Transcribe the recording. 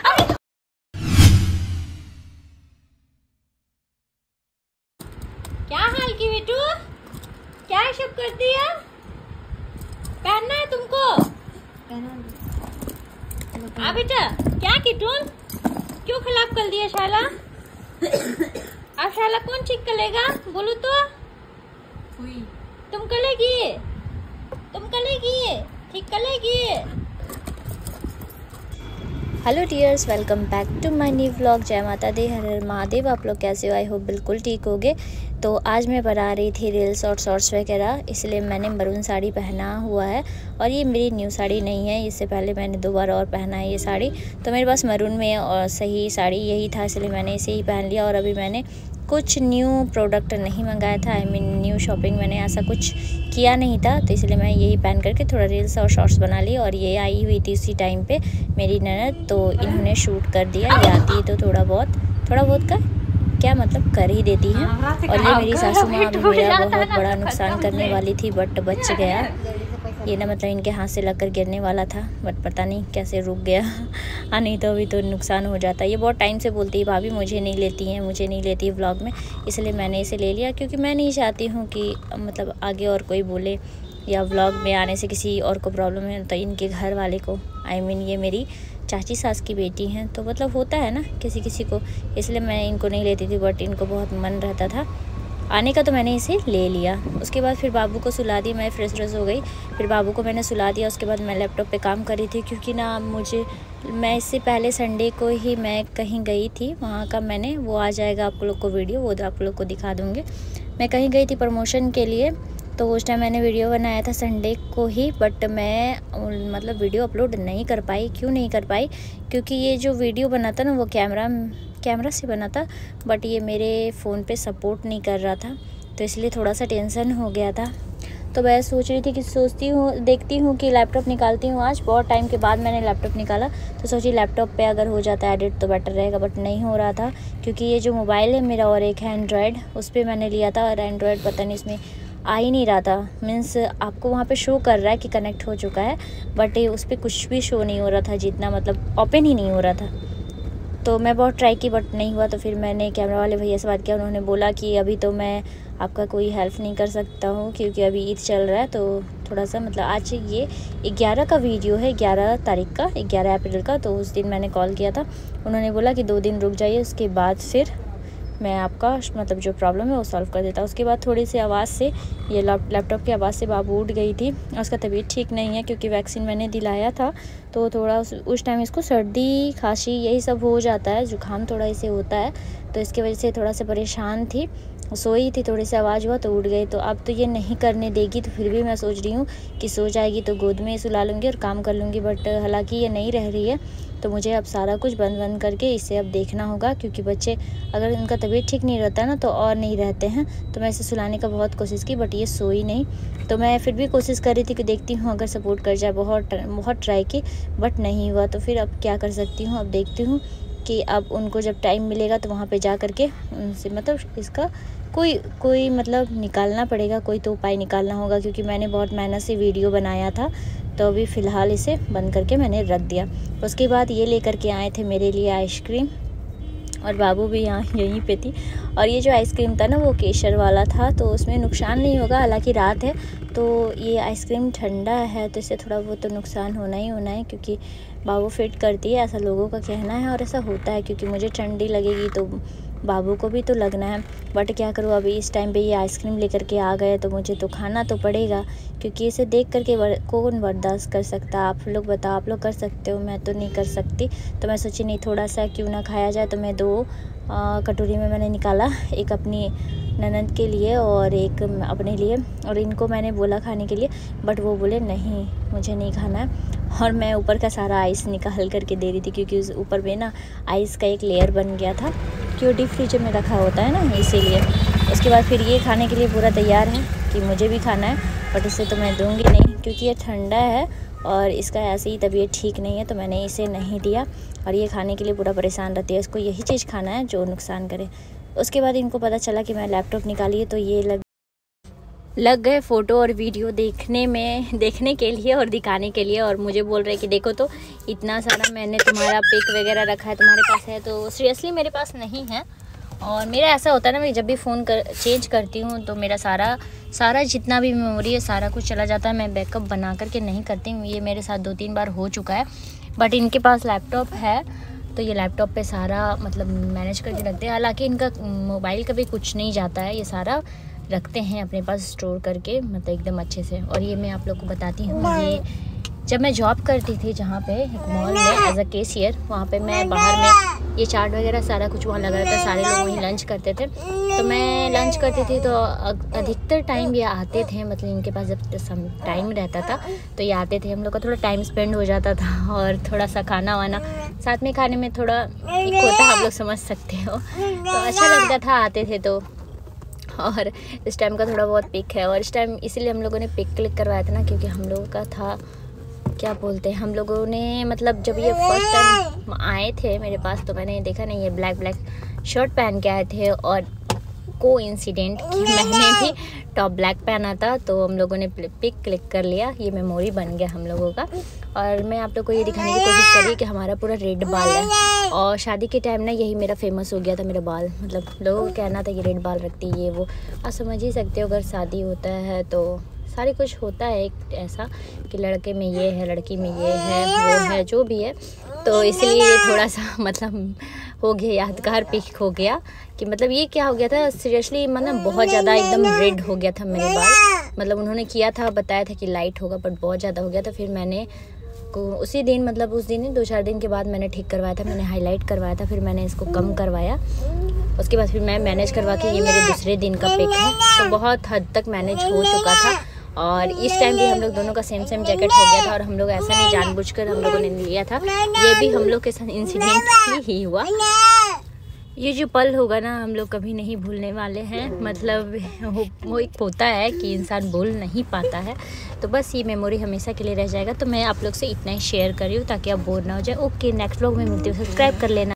क्या हाल की बेटू, क्या सब कर दिया? पहनना है तुमको? बेटा क्या की तुम क्यों खिलाफ कर दिया शाला? अब शाला कौन ठीक करेगा बोलो तो? तुम करेगी, ठीक करेगी। Hello dears, welcome back to my new vlog. जय माता दी, हर हर महादेव। आप लोग कैसे हो? आई होप बिल्कुल ठीक होगे। तो आज मैं बना रही थी रील्स और शॉर्ट्स वगैरह, इसलिए मैंने मरून साड़ी पहना हुआ है। और ये मेरी न्यू साड़ी नहीं है, इससे पहले मैंने 2 बार और पहना है ये साड़ी। तो मेरे पास मरून में और सही साड़ी यही था, इसलिए मैंने इसे ही पहन लिया। और अभी मैंने कुछ न्यू प्रोडक्ट नहीं मंगाया था, आई मीन न्यू शॉपिंग मैंने ऐसा कुछ किया नहीं था, तो इसलिए मैं यही पहन करके थोड़ा रील्स और शॉर्ट्स बना ली। और ये आई हुई थी उसी टाइम पे मेरी ननद, तो इन्होंने शूट कर दिया। ये आती है तो थोड़ा बहुत का क्या मतलब कर ही देती है। और ये मेरी सासू माँ भी मेरा बहुत बड़ा नुकसान करने वाली थी, बट बच गया। ये ना मतलब इनके हाथ से लगकर गिरने वाला था, बट पता नहीं कैसे रुक गया। हाँ, नहीं तो अभी तो नुकसान हो जाता। ये बहुत टाइम से बोलती है भाभी मुझे नहीं लेती है व्लॉग में, इसलिए मैंने इसे ले लिया। क्योंकि मैं नहीं चाहती हूँ कि मतलब आगे और कोई बोले या व्लॉग में आने से किसी और को प्रॉब्लम है, तो इनके घर वाले को, आई मीन ये मेरी चाची सास की बेटी हैं, तो मतलब होता है ना किसी को, इसलिए मैं इनको नहीं लेती थी। बट इनको बहुत मन रहता था आने का, तो मैंने इसे ले लिया। उसके बाद फिर बाबू को सुला दिया, मैं फ्रेश हो गई। फिर बाबू को मैंने सुला दिया। उसके बाद मैं लैपटॉप पे काम कर रही थी, क्योंकि ना मैं इससे पहले संडे को ही मैं कहीं गई थी, वहाँ का मैंने वो आ जाएगा आप लोग को वीडियो, वो आप लोग को दिखा दूँगी। मैं कहीं गई थी प्रमोशन के लिए, तो उस टाइम मैंने वीडियो बनाया था संडे को ही, बट मैं मतलब वीडियो अपलोड नहीं कर पाई। क्यों नहीं कर पाई? क्योंकि ये जो वीडियो बना था ना वो कैमरा से बना था, बट ये मेरे फ़ोन पे सपोर्ट नहीं कर रहा था, तो इसलिए थोड़ा सा टेंशन हो गया था। तो मैं सोच रही थी कि देखती हूँ कि लैपटॉप निकालती हूँ। आज बहुत टाइम के बाद मैंने लैपटॉप निकाला, तो सोची लैपटॉप पे अगर हो जाता है एडिट तो बेटर रहेगा, बट नहीं हो रहा था। क्योंकि ये जो मोबाइल है मेरा और एक है एंड्रॉयड, उस पर मैंने लिया था, और एंड्रॉयड पता नहीं इसमें आ ही नहीं रहा था। मीन्स आपको वहाँ पे शो कर रहा है कि कनेक्ट हो चुका है, बट उस पर कुछ भी शो नहीं हो रहा था, जितना मतलब ओपन ही नहीं हो रहा था। तो मैं बहुत ट्राई की, बट नहीं हुआ। तो फिर मैंने कैमरा वाले भैया से बात किया, उन्होंने बोला कि अभी तो मैं आपका कोई हेल्प नहीं कर सकता हूँ, क्योंकि अभी ईद चल रहा है। तो थोड़ा सा मतलब आज ये 11 का वीडियो है, 11 तारीख का, 11 अप्रैल का। तो उस दिन मैंने कॉल किया था, उन्होंने बोला कि 2 दिन रुक जाइए, उसके बाद फिर मैं आपका मतलब जो प्रॉब्लम है वो सॉल्व कर देता। उसके बाद थोड़ी सी आवाज़ से, ये लैपटॉप की आवाज़ से बाबू उठ गई थी। उसका तबीयत ठीक नहीं है, क्योंकि वैक्सीन मैंने दिलाया था, तो थोड़ा उस टाइम इसको सर्दी खांसी यही सब हो जाता है, जुकाम थोड़ा इसे होता है, तो इसकी वजह से थोड़ा सा परेशान थी। सोई थी, थोड़ी सी आवाज़ हुआ तो उठ गई। तो अब तो ये नहीं करने देगी, तो फिर भी मैं सोच रही हूँ कि सो जाएगी तो गोद में सुला लूँगी और काम कर लूँगी। बट हालांकि ये नहीं रह रही है, तो मुझे अब सारा कुछ बंद करके इसे अब देखना होगा। क्योंकि बच्चे अगर उनका तबीयत ठीक नहीं रहता ना तो और नहीं रहते हैं। तो मैं इसे सुलाने का बहुत कोशिश की, बट ये सोई नहीं। तो मैं फिर भी कोशिश कर रही थी कि देखती हूँ अगर सपोर्ट कर जाए। बहुत ट्राई की, बट नहीं हुआ। तो फिर अब क्या कर सकती हूँ, अब देखती हूँ कि अब उनको जब टाइम मिलेगा तो वहाँ पे जा कर के उनसे मतलब इसका कोई मतलब निकालना पड़ेगा, कोई तो उपाय निकालना होगा। क्योंकि मैंने बहुत मेहनत से वीडियो बनाया था, तो अभी फ़िलहाल इसे बंद करके मैंने रख दिया। उसके बाद ये लेकर के आए थे मेरे लिए आइसक्रीम, और बाबू भी यहीं पे थी। और ये जो आइसक्रीम था ना वो केसर वाला था, तो उसमें नुकसान नहीं होगा, हालांकि रात है तो ये आइसक्रीम ठंडा है, तो इससे थोड़ा बहुत तो नुकसान होना ही होना है। क्योंकि बाबू फिट करती है, ऐसा लोगों का कहना है, और ऐसा होता है। क्योंकि मुझे ठंडी लगेगी तो बाबू को भी तो लगना है, बट क्या करूँ, अभी इस टाइम पे ये आइसक्रीम लेकर के आ गए तो मुझे तो खाना तो पड़ेगा। क्योंकि इसे देख करके कौन बर्दाश्त कर सकता है? आप लोग बताओ, आप लोग कर सकते हो, मैं तो नहीं कर सकती। तो मैं सोची नहीं, थोड़ा सा क्यों ना खाया जाए। तो मैं 2 कटोरी में मैंने निकाला, एक अपनी ननद के लिए और एक अपने लिए। और इनको मैंने बोला खाने के लिए, बट वो बोले नहीं मुझे नहीं खाना है। और मैं ऊपर का सारा आइस निकाल करके दे रही थी, क्योंकि उस ऊपर में ना आइस का एक लेयर बन गया था, जो डीप फ्रीजर में रखा होता है ना, इसीलिए। उसके बाद फिर ये खाने के लिए पूरा तैयार है कि मुझे भी खाना है, बट इसे तो मैं दूंगी नहीं, क्योंकि ये ठंडा है और इसका ऐसे ही तबीयत ठीक नहीं है, तो मैंने इसे नहीं दिया। और ये खाने के लिए पूरा परेशान रहती है, इसको यही चीज़ खाना है जो नुकसान करे। उसके बाद इनको पता चला कि मैं लैपटॉप निकाली है, तो ये लग गए फ़ोटो और वीडियो देखने के लिए और दिखाने के लिए, और मुझे बोल रहे कि देखो तो इतना सारा मैंने तुम्हारा पिक वगैरह रखा है, तुम्हारे पास है? तो सीरियसली मेरे पास नहीं है। और मेरा ऐसा होता है ना, मैं जब भी फ़ोन चेंज करती हूँ तो मेरा सारा जितना भी मेमोरी है सारा कुछ चला जाता है। मैं बैकअप बना करके नहीं करती हूँ, ये मेरे साथ 2-3 बार हो चुका है। बट इनके पास लैपटॉप है तो ये लैपटॉप पे सारा मतलब मैनेज करके रखते हैं। हालांकि इनका मोबाइल का भी कुछ नहीं जाता है, ये सारा रखते हैं अपने पास स्टोर करके, मतलब एकदम अच्छे से। और ये मैं आप लोग को बताती हूँ, ये जब मैं जॉब करती थी जहाँ पे एक मॉल में एज अ कैशियर, वहाँ पे मैं बाहर में ये चार्ट वगैरह सारा कुछ वहाँ लगा रहता, सारे लोग वहीं लंच करते थे। तो मैं लंच करती थी तो अधिकतर टाइम ये आते थे, मतलब इनके पास जब टाइम रहता था तो ये आते थे, हम लोग का थोड़ा टाइम स्पेंड हो जाता था और थोड़ा सा खाना वाना साथ में खाने में थोड़ा एक होता है, आप लोग समझ सकते हो, तो अच्छा लगता था आते थे तो। और इस टाइम का थोड़ा बहुत पिक है, और इस टाइम इसीलिए हम लोगों ने पिक क्लिक करवाया था ना, क्योंकि हम लोगों का था क्या बोलते हैं, हम लोगों ने मतलब जब ये फर्स्ट टाइम आए थे मेरे पास तो मैंने देखा नहीं, ये ब्लैक शर्ट पहन के आए थे और कोइंसिडेंट कि मैंने भी टॉप ब्लैक पहना था, तो हम लोगों ने पिक क्लिक कर लिया। ये मेमोरी बन गया हम लोगों का। और मैं आप लोग को ये दिखाने की कोशिश करी कि हमारा पूरा रेड बाल है, और शादी के टाइम ना यही मेरा फेमस हो गया था, मेरा बाल, मतलब लोगों को कहना था कि रेड बाल रखती है ये वो। आप समझ ही सकते हो, अगर शादी होता है तो सारी कुछ होता है एक ऐसा कि लड़के में ये है, लड़की में ये है, वो है, जो भी है। तो इसलिए ये थोड़ा सा मतलब हो गया, यादगार पिक हो गया कि मतलब ये क्या हो गया था सीरियसली, मतलब बहुत ज़्यादा एकदम रेड हो गया था मेरे बाल। मतलब उन्होंने किया था, बताया था कि लाइट होगा, बट बहुत ज़्यादा हो गया था। फिर मैंने उसी दिन, मतलब उस दिन ही 2-4 दिन के बाद मैंने ठीक करवाया था, मैंने हाईलाइट करवाया था, फिर मैंने इसको कम करवाया। उसके बाद फिर मैं मैनेज करवा के, ये मेरे दूसरे दिन का पिक है, तो बहुत हद तक मैनेज हो चुका था। और इस टाइम भी हम लोग दोनों का सेम जैकेट हो गया था, और हम लोग ऐसा नहीं जानबूझकर हम लोगों ने लिया था, ये भी हम लोग के साथ इंसिडेंट ही हुआ। ये जो पल होगा ना हम लोग कभी नहीं भूलने वाले हैं, मतलब वो एक होता है कि इंसान भूल नहीं पाता है, तो बस ये मेमोरी हमेशा के लिए रह जाएगा। तो मैं आप लोग से इतना ही शेयर कर रही हूँ ताकि आप बोर ना हो जाए। ओके, नेक्स्ट व्लॉग में मिलती हूँ, सब्सक्राइब कर लेना।